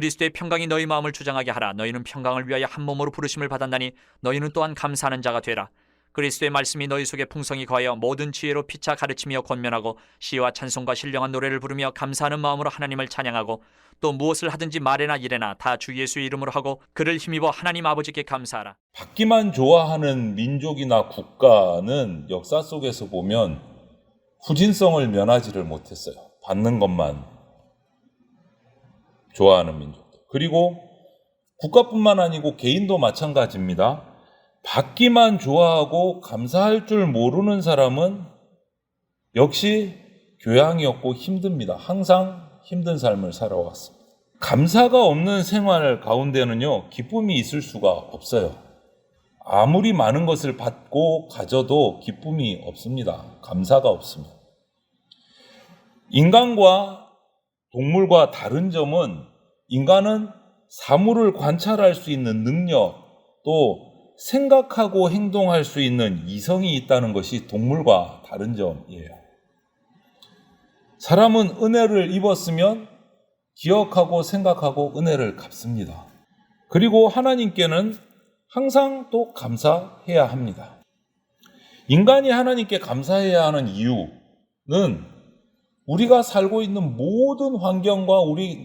그리스도의 평강이 너희 마음을 주장하게 하라. 너희는 평강을 위하여 한 몸으로 부르심을 받았나니 너희는 또한 감사하는 자가 되라. 그리스도의 말씀이 너희 속에 풍성히 거하여 모든 지혜로 피차 가르치며 권면하고 시와 찬송과 신령한 노래를 부르며 감사하는 마음으로 하나님을 찬양하고 또 무엇을 하든지 말에나 일에나 다 주 예수의 이름으로 하고 그를 힘입어 하나님 아버지께 감사하라. 받기만 좋아하는 민족이나 국가는 역사 속에서 보면 후진성을 면하지를 못했어요. 받는 것만 좋아하는 민족들. 그리고 국가뿐만 아니고 개인도 마찬가지입니다. 받기만 좋아하고 감사할 줄 모르는 사람은 역시 교양이 없고 힘듭니다. 항상 힘든 삶을 살아왔습니다. 감사가 없는 생활 가운데는요, 기쁨이 있을 수가 없어요. 아무리 많은 것을 받고 가져도 기쁨이 없습니다. 감사가 없습니다. 인간과 동물과 다른 점은 인간은 사물을 관찰할 수 있는 능력, 또 생각하고 행동할 수 있는 이성이 있다는 것이 동물과 다른 점이에요. 사람은 은혜를 입었으면 기억하고 생각하고 은혜를 갚습니다. 그리고 하나님께는 항상 또 감사해야 합니다. 인간이 하나님께 감사해야 하는 이유는 우리가 살고 있는 모든 환경과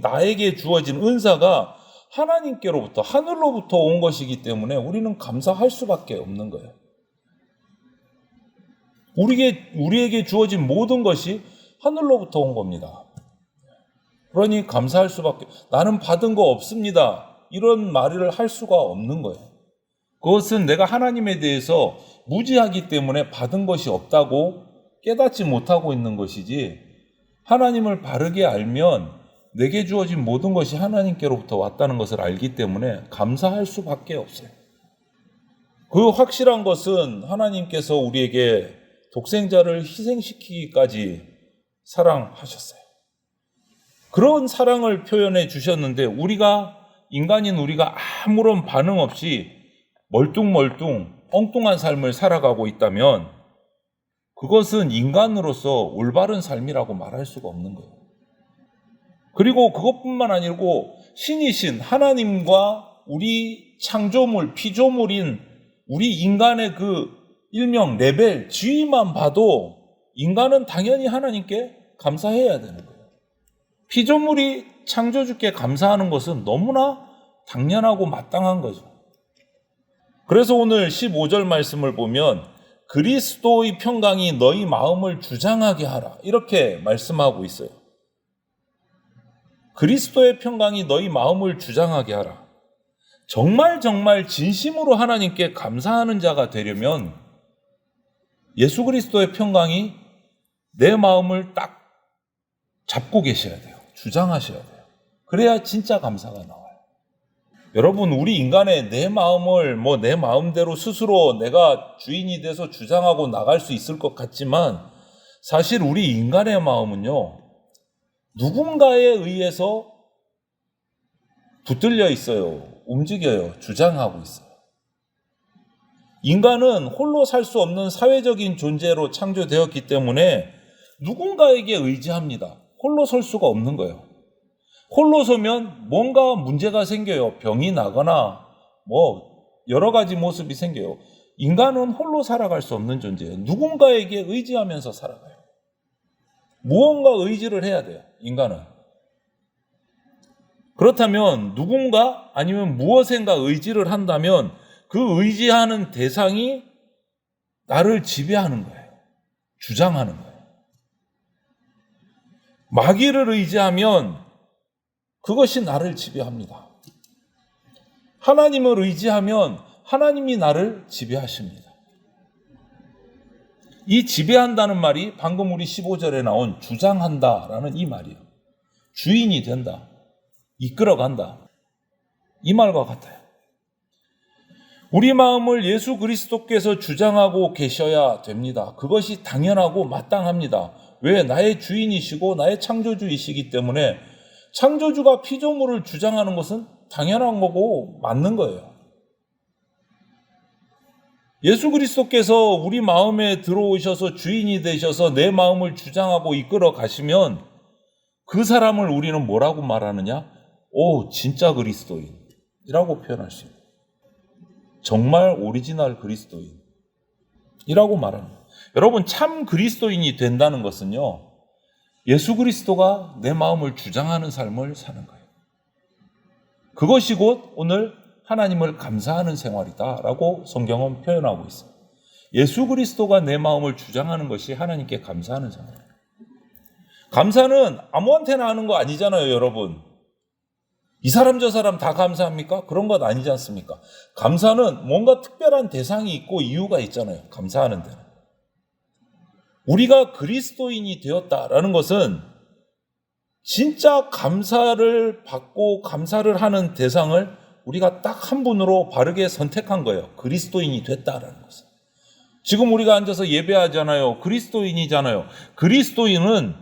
나에게 주어진 은사가 하나님께로부터, 하늘로부터 온 것이기 때문에 우리는 감사할 수밖에 없는 거예요. 우리에게 주어진 모든 것이 하늘로부터 온 겁니다. 그러니 감사할 수밖에, 나는 받은 거 없습니다, 이런 말을 할 수가 없는 거예요. 그것은 내가 하나님에 대해서 무지하기 때문에 받은 것이 없다고 깨닫지 못하고 있는 것이지, 하나님을 바르게 알면 내게 주어진 모든 것이 하나님께로부터 왔다는 것을 알기 때문에 감사할 수밖에 없어요. 그 확실한 것은 하나님께서 우리에게 독생자를 희생시키기까지 사랑하셨어요. 그런 사랑을 표현해 주셨는데 인간인 우리가 아무런 반응 없이 멀뚱멀뚱 엉뚱한 삶을 살아가고 있다면 그것은 인간으로서 올바른 삶이라고 말할 수가 없는 거예요. 그리고 그것뿐만 아니고 신이신 하나님과 우리 창조물, 피조물인 우리 인간의 그 일명 레벨, 지위만 봐도 인간은 당연히 하나님께 감사해야 되는 거예요. 피조물이 창조주께 감사하는 것은 너무나 당연하고 마땅한 거죠. 그래서 오늘 15절 말씀을 보면 그리스도의 평강이 너희 마음을 주장하게 하라, 이렇게 말씀하고 있어요. 그리스도의 평강이 너희 마음을 주장하게 하라. 정말 진심으로 하나님께 감사하는 자가 되려면 예수 그리스도의 평강이 내 마음을 딱 잡고 계셔야 돼요. 주장하셔야 돼요. 그래야 진짜 감사가 나와요. 여러분, 우리 인간의 내 마음을 내 마음대로 스스로 내가 주인이 돼서 주장하고 나갈 수 있을 것 같지만 사실 우리 인간의 마음은요, 누군가에 의해서 붙들려 있어요. 움직여요. 주장하고 있어요. 인간은 홀로 살 수 없는 사회적인 존재로 창조되었기 때문에 누군가에게 의지합니다. 홀로 설 수가 없는 거예요. 홀로 서면 뭔가 문제가 생겨요. 병이 나거나 여러 가지 모습이 생겨요. 인간은 홀로 살아갈 수 없는 존재예요. 누군가에게 의지하면서 살아가요. 무언가 의지를 해야 돼요, 인간은. 그렇다면 누군가 아니면 무엇인가 의지를 한다면 그 의지하는 대상이 나를 지배하는 거예요. 주장하는 거예요. 마귀를 의지하면 그것이 나를 지배합니다. 하나님을 의지하면 하나님이 나를 지배하십니다. 이 지배한다는 말이 방금 우리 15절에 나온 주장한다라는 이 말이에요. 주인이 된다, 이끌어간다, 이 말과 같아요. 우리 마음을 예수 그리스도께서 주장하고 계셔야 됩니다. 그것이 당연하고 마땅합니다. 왜? 나의 주인이시고 나의 창조주이시기 때문에 창조주가 피조물을 주장하는 것은 당연한 거고 맞는 거예요. 예수 그리스도께서 우리 마음에 들어오셔서 주인이 되셔서 내 마음을 주장하고 이끌어 가시면 그 사람을 우리는 뭐라고 말하느냐? 오, 진짜 그리스도인이라고 표현할 수 있습니다. 정말 오리지널 그리스도인이라고 말합니다. 여러분, 참 그리스도인이 된다는 것은요, 예수 그리스도가 내 마음을 주장하는 삶을 사는 거예요. 그것이 곧 오늘 하나님을 감사하는 생활이다라고 성경은 표현하고 있어요. 예수 그리스도가 내 마음을 주장하는 것이 하나님께 감사하는 생활이에요. 감사는 아무한테나 하는 거 아니잖아요, 여러분. 이 사람 저 사람 다 감사합니까? 그런 것 아니지 않습니까? 감사는 뭔가 특별한 대상이 있고 이유가 있잖아요, 감사하는 데는. 우리가 그리스도인이 되었다라는 것은 진짜 감사를 받고 감사를 하는 대상을 우리가 딱 한 분으로 바르게 선택한 거예요. 그리스도인이 됐다라는 것은. 지금 우리가 앉아서 예배하잖아요. 그리스도인이잖아요. 그리스도인은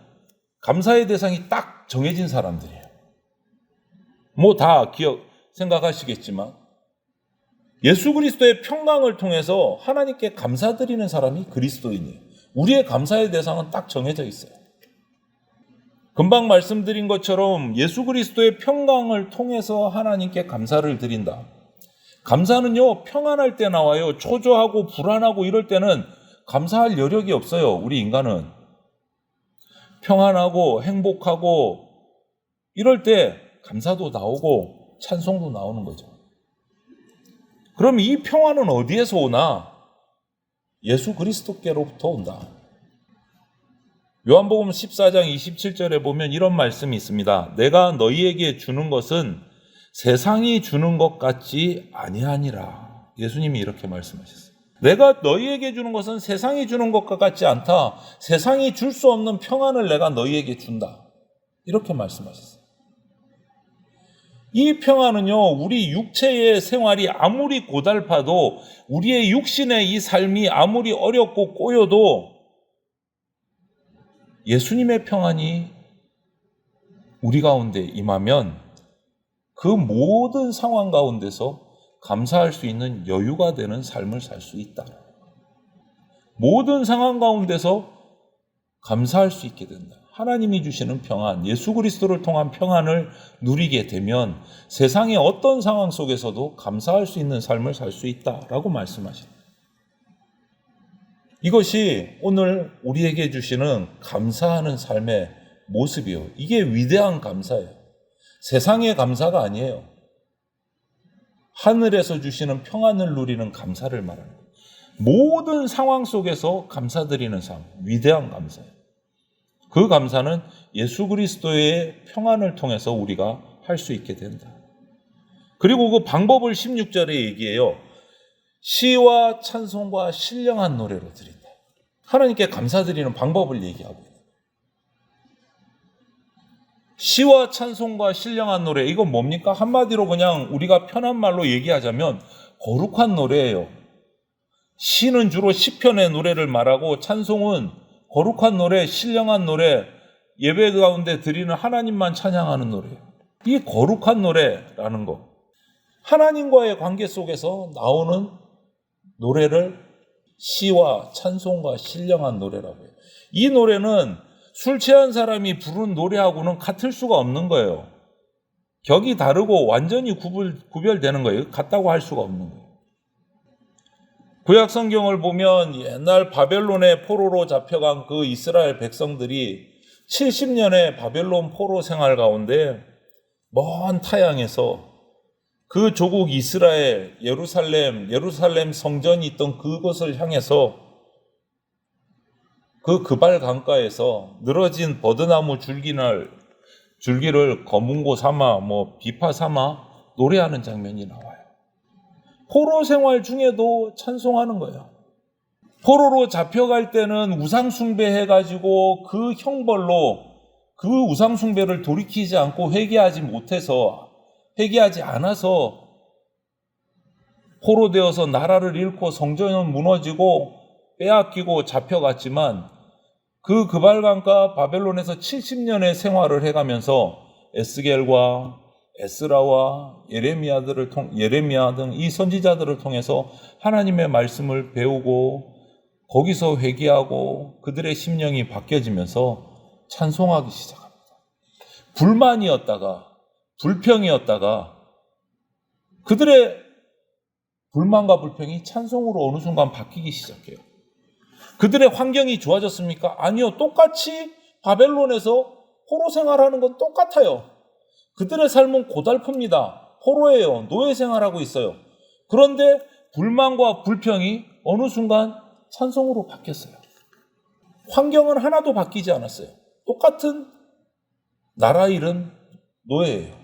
감사의 대상이 딱 정해진 사람들이에요. 뭐 다 생각하시겠지만 예수 그리스도의 평강을 통해서 하나님께 감사드리는 사람이 그리스도인이에요. 우리의 감사의 대상은 딱 정해져 있어요. 금방 말씀드린 것처럼 예수 그리스도의 평강을 통해서 하나님께 감사를 드린다. 감사는요, 평안할 때 나와요. 초조하고 불안하고 이럴 때는 감사할 여력이 없어요. 우리 인간은. 평안하고 행복하고 이럴 때 감사도 나오고 찬송도 나오는 거죠. 그럼 이 평안은 어디에서 오나? 예수 그리스도께로부터 온다. 요한복음 14장 27절에 보면 이런 말씀이 있습니다. 내가 너희에게 주는 것은 세상이 주는 것 같지 아니하니라. 예수님이 이렇게 말씀하셨어요. 내가 너희에게 주는 것은 세상이 주는 것과 같지 않다. 세상이 줄 수 없는 평안을 내가 너희에게 준다. 이렇게 말씀하셨어요. 이 평안은요, 우리 육체의 생활이 아무리 고달파도, 우리의 육신의 이 삶이 아무리 어렵고 꼬여도 예수님의 평안이 우리 가운데 임하면 그 모든 상황 가운데서 감사할 수 있는 여유가 되는 삶을 살 수 있다. 모든 상황 가운데서 감사할 수 있게 된다. 하나님이 주시는 평안, 예수 그리스도를 통한 평안을 누리게 되면 세상의 어떤 상황 속에서도 감사할 수 있는 삶을 살 수 있다라고 말씀하십니다. 이것이 오늘 우리에게 주시는 감사하는 삶의 모습이요. 이게 위대한 감사예요. 세상의 감사가 아니에요. 하늘에서 주시는 평안을 누리는 감사를 말하는 거예요. 모든 상황 속에서 감사드리는 삶, 위대한 감사예요. 그 감사는 예수 그리스도의 평안을 통해서 우리가 할 수 있게 된다. 그리고 그 방법을 16절에 얘기해요. 시와 찬송과 신령한 노래로 드린다. 하나님께 감사드리는 방법을 얘기하고 있다. 시와 찬송과 신령한 노래, 이건 뭡니까? 한마디로 그냥 우리가 편한 말로 얘기하자면 거룩한 노래예요. 시는 주로 시편의 노래를 말하고 찬송은 거룩한 노래, 신령한 노래, 예배 가운데 드리는 하나님만 찬양하는 노래예요. 이 거룩한 노래라는 거, 하나님과의 관계 속에서 나오는 노래를 시와 찬송과 신령한 노래라고 해요. 이 노래는 술 취한 사람이 부르는 노래하고는 같을 수가 없는 거예요. 격이 다르고 완전히 구별되는 거예요. 같다고 할 수가 없는 거예요. 구약 성경을 보면 옛날 바벨론의 포로로 잡혀간 그 이스라엘 백성들이 70년의 바벨론 포로 생활 가운데 먼 타향에서 그 조국 이스라엘, 예루살렘 성전이 있던 그곳을 향해서 그 그발 강가에서 늘어진 버드나무 줄기를 거문고 삼아 비파 삼아 노래하는 장면이 나와요. 포로 생활 중에도 찬송하는 거예요. 포로로 잡혀갈 때는 우상 숭배해가지고 그 형벌로 그 우상 숭배를 돌이키지 않고 회개하지 않아서 포로되어서 나라를 잃고 성전은 무너지고 빼앗기고 잡혀갔지만 그 그발강가 바벨론에서 70년의 생활을 해가면서 에스겔과 에스라와 예레미야 등 이 선지자들을 통해서 하나님의 말씀을 배우고 거기서 회개하고 그들의 심령이 바뀌어지면서 찬송하기 시작합니다. 불만이었다가 불평이었다가 그들의 불만과 불평이 찬송으로 어느 순간 바뀌기 시작해요. 그들의 환경이 좋아졌습니까? 아니요. 똑같이 바벨론에서 포로 생활하는 건 똑같아요. 그들의 삶은 고달픕니다. 포로예요. 노예 생활하고 있어요. 그런데 불만과 불평이 어느 순간 찬송으로 바뀌었어요. 환경은 하나도 바뀌지 않았어요. 똑같은 나라 일은 노예예요.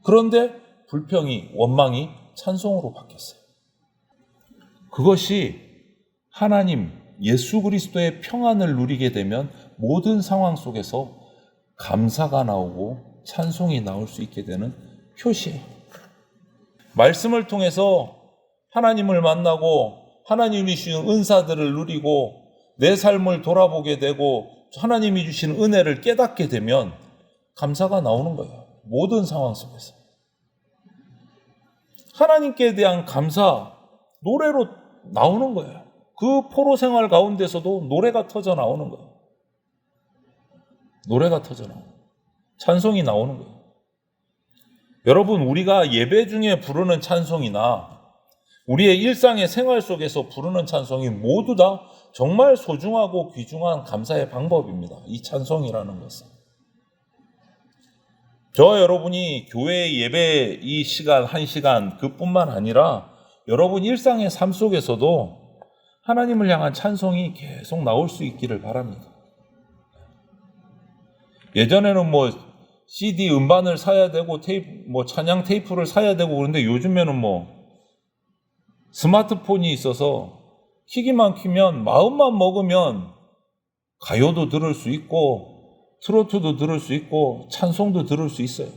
그런데 불평이, 원망이 찬송으로 바뀌었어요. 그것이 하나님, 예수 그리스도의 평안을 누리게 되면 모든 상황 속에서 감사가 나오고 찬송이 나올 수 있게 되는 표시예요. 말씀을 통해서 하나님을 만나고 하나님이 주신 은사들을 누리고 내 삶을 돌아보게 되고 하나님이 주신 은혜를 깨닫게 되면 감사가 나오는 거예요. 모든 상황 속에서. 하나님께 대한 감사, 노래로 나오는 거예요. 그 포로 생활 가운데서도 노래가 터져 나오는 거예요. 노래가 터져 나오는 거예요. 찬송이 나오는 거예요. 여러분, 우리가 예배 중에 부르는 찬송이나 우리의 일상의 생활 속에서 부르는 찬송이 모두 다 정말 소중하고 귀중한 감사의 방법입니다. 이 찬송이라는 것은. 저와 여러분이 교회 예배 이 시간, 한 시간 그뿐만 아니라 여러분 일상의 삶 속에서도 하나님을 향한 찬송이 계속 나올 수 있기를 바랍니다. 예전에는 CD 음반을 사야 되고 찬양 테이프를 사야 되고 그런데 요즘에는 스마트폰이 있어서 키기만 키면 마음만 먹으면 가요도 들을 수 있고 트로트도 들을 수 있고 찬송도 들을 수 있어요.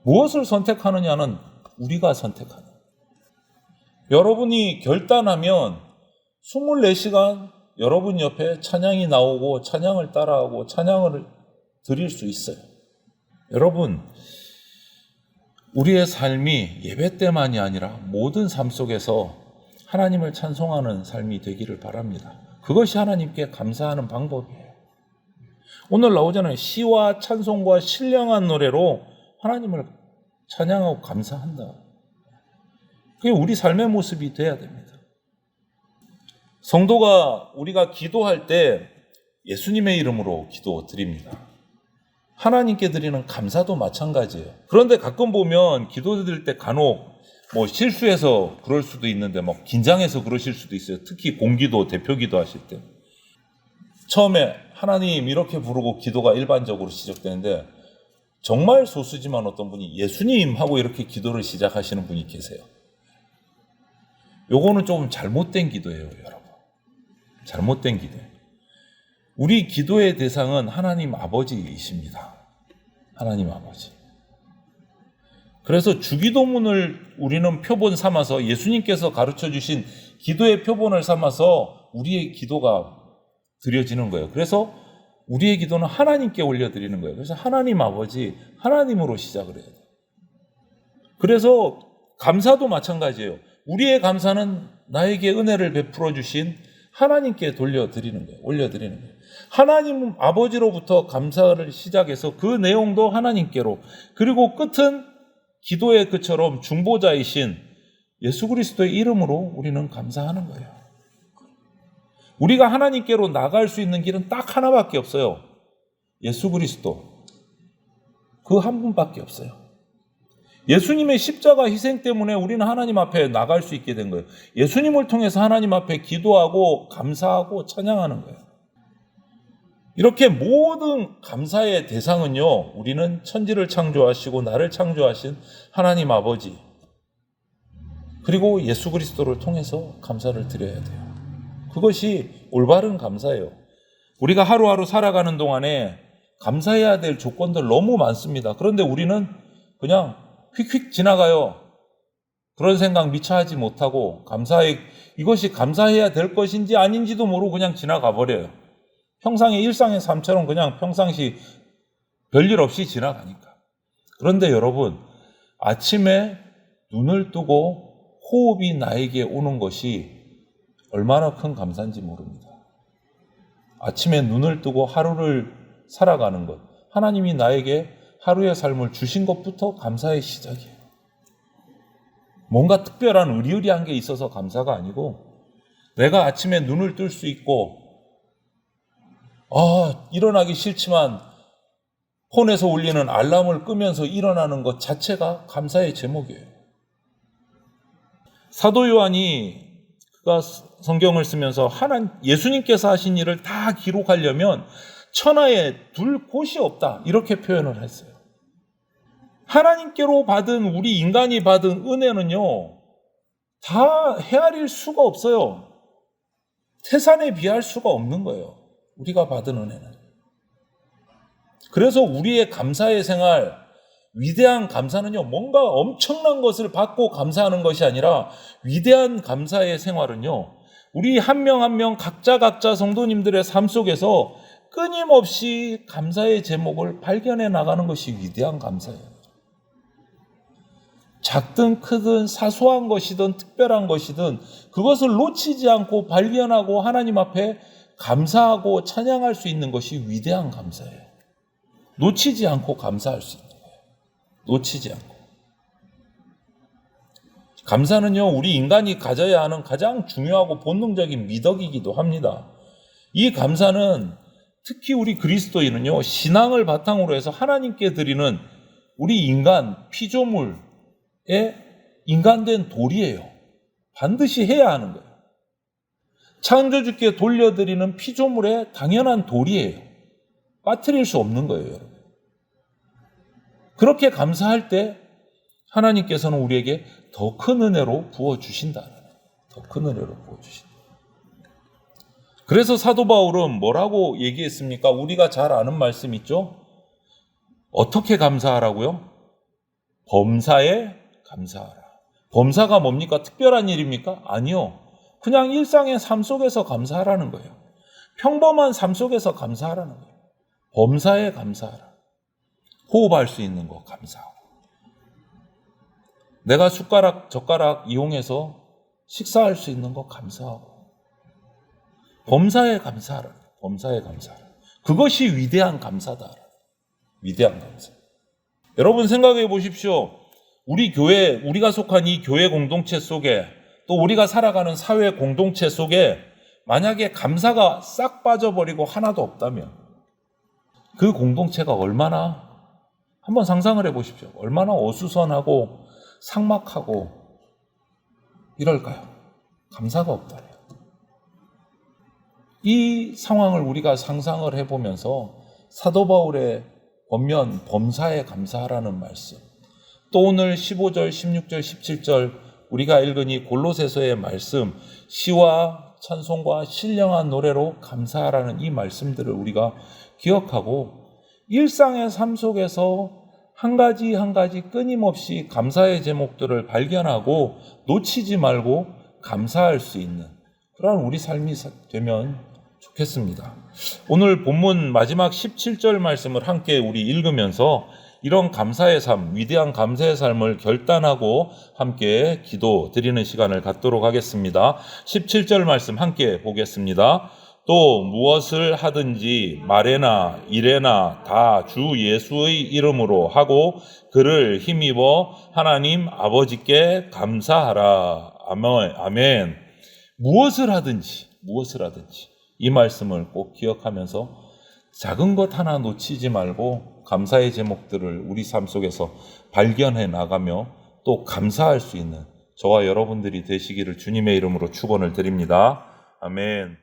무엇을 선택하느냐는 우리가 선택하는. 여러분이 결단하면 24시간 여러분 옆에 찬양이 나오고 찬양을 따라하고 찬양을 드릴 수 있어요. 여러분, 우리의 삶이 예배 때만이 아니라 모든 삶 속에서 하나님을 찬송하는 삶이 되기를 바랍니다. 그것이 하나님께 감사하는 방법이에요. 오늘 나오잖아요. 시와 찬송과 신령한 노래로 하나님을 찬양하고 감사한다. 그게 우리 삶의 모습이 돼야 됩니다. 성도가 우리가 기도할 때 예수님의 이름으로 기도 드립니다. 하나님께 드리는 감사도 마찬가지예요. 그런데 가끔 보면 기도 드릴 때 간혹 실수해서 그럴 수도 있는데 긴장해서 그러실 수도 있어요. 특히 공기도 대표기도 하실 때. 처음에 하나님 이렇게 부르고 기도가 일반적으로 시작되는데 정말 소수지만 어떤 분이 예수님 하고 이렇게 기도를 시작하시는 분이 계세요. 요거는 조금 잘못된 기도예요, 여러분. 잘못된 기도예요. 우리 기도의 대상은 하나님 아버지이십니다. 하나님 아버지. 그래서 주기도문을 우리는 표본 삼아서 예수님께서 가르쳐 주신 기도의 표본을 삼아서 우리의 기도가 드려지는 거예요. 그래서 우리의 기도는 하나님께 올려드리는 거예요. 그래서 하나님 아버지, 하나님으로 시작을 해야 돼요. 그래서 감사도 마찬가지예요. 우리의 감사는 나에게 은혜를 베풀어 주신 하나님께 돌려드리는 거예요. 올려드리는 거예요. 하나님 아버지로부터 감사를 시작해서 그 내용도 하나님께로, 그리고 끝은 기도의 그처럼 중보자이신 예수 그리스도의 이름으로 우리는 감사하는 거예요. 우리가 하나님께로 나갈 수 있는 길은 딱 하나밖에 없어요. 예수 그리스도. 그 한 분밖에 없어요. 예수님의 십자가 희생 때문에 우리는 하나님 앞에 나갈 수 있게 된 거예요. 예수님을 통해서 하나님 앞에 기도하고 감사하고 찬양하는 거예요. 이렇게 모든 감사의 대상은요, 우리는 천지를 창조하시고 나를 창조하신 하나님 아버지, 그리고 예수 그리스도를 통해서 감사를 드려야 돼요. 그것이 올바른 감사예요. 우리가 하루하루 살아가는 동안에 감사해야 될 조건들 너무 많습니다. 그런데 우리는 그냥 휙휙 지나가요. 그런 생각 미처 하지 못하고 이것이 감사해야 될 것인지 아닌지도 모르고 그냥 지나가 버려요. 평상의 일상의 삶처럼 그냥 평상시 별일 없이 지나가니까. 그런데 여러분, 아침에 눈을 뜨고 호흡이 나에게 오는 것이 얼마나 큰 감사인지 모릅니다. 아침에 눈을 뜨고 하루를 살아가는 것, 하나님이 나에게 하루의 삶을 주신 것부터 감사의 시작이에요. 뭔가 특별한 의리의리한 게 있어서 감사가 아니고 내가 아침에 눈을 뜰 수 있고 일어나기 싫지만 폰에서 울리는 알람을 끄면서 일어나는 것 자체가 감사의 제목이에요. 사도 요한이 그가 성경을 쓰면서 예수님께서 하신 일을 다 기록하려면 천하에 둘 곳이 없다 이렇게 표현을 했어요. 하나님께로 받은 우리 인간이 받은 은혜는요 다 헤아릴 수가 없어요. 태산에 비할 수가 없는 거예요. 우리가 받은 은혜는. 그래서 우리의 감사의 생활, 위대한 감사는요 뭔가 엄청난 것을 받고 감사하는 것이 아니라 위대한 감사의 생활은요 우리 한 명 한 명 각자 성도님들의 삶 속에서 끊임없이 감사의 제목을 발견해 나가는 것이 위대한 감사예요. 작든 크든 사소한 것이든 특별한 것이든 그것을 놓치지 않고 발견하고 하나님 앞에 감사하고 찬양할 수 있는 것이 위대한 감사예요. 놓치지 않고 감사할 수 있는 거예요. 놓치지 않고. 감사는요, 우리 인간이 가져야 하는 가장 중요하고 본능적인 미덕이기도 합니다. 이 감사는 특히 우리 그리스도인은요, 신앙을 바탕으로 해서 하나님께 드리는 우리 인간 피조물의 인간된 도리예요. 반드시 해야 하는 거예요. 창조주께 돌려드리는 피조물의 당연한 도리예요. 빠뜨릴 수 없는 거예요, 여러분. 그렇게 감사할 때 하나님께서는 우리에게 더 큰 은혜로 부어주신다. 더 큰 은혜로 부어주신다. 그래서 사도 바울은 뭐라고 얘기했습니까? 우리가 잘 아는 말씀 있죠? 어떻게 감사하라고요? 범사에 감사하라. 범사가 뭡니까? 특별한 일입니까? 아니요. 그냥 일상의 삶 속에서 감사하라는 거예요. 평범한 삶 속에서 감사하라는 거예요. 범사에 감사하라. 호흡할 수 있는 거 감사하고. 내가 숟가락, 젓가락 이용해서 식사할 수 있는 거 감사하고. 범사에 감사하라. 범사에 감사하라. 그것이 위대한 감사다. 위대한 감사. 여러분 생각해 보십시오. 우리 교회, 우리가 속한 이 교회 공동체 속에 또 우리가 살아가는 사회 공동체 속에 만약에 감사가 싹 빠져버리고 하나도 없다면 그 공동체가 얼마나 한번 상상을 해보십시오. 얼마나 어수선하고 삭막하고 이럴까요? 감사가 없다래요. 이 상황을 우리가 상상을 해보면서 사도 바울의 권면 범사에 감사하라는 말씀, 또 오늘 15절, 16절, 17절 우리가 읽은 이 골로새서의 말씀, 시와 찬송과 신령한 노래로 감사하라는 이 말씀들을 우리가 기억하고 일상의 삶 속에서 한 가지 한 가지 끊임없이 감사의 제목들을 발견하고 놓치지 말고 감사할 수 있는 그런 우리 삶이 되면 좋겠습니다. 오늘 본문 마지막 17절 말씀을 함께 우리 읽으면서 이런 감사의 삶, 위대한 감사의 삶을 결단하고 함께 기도 드리는 시간을 갖도록 하겠습니다. 17절 말씀 함께 보겠습니다. 또 무엇을 하든지 말에나 일에나 다 주 예수의 이름으로 하고 그를 힘입어 하나님 아버지께 감사하라. 아멘. 무엇을 하든지 이 말씀을 꼭 기억하면서 작은 것 하나 놓치지 말고 감사의 제목들을 우리 삶 속에서 발견해 나가며 또 감사할 수 있는 저와 여러분들이 되시기를 주님의 이름으로 축원을 드립니다. 아멘.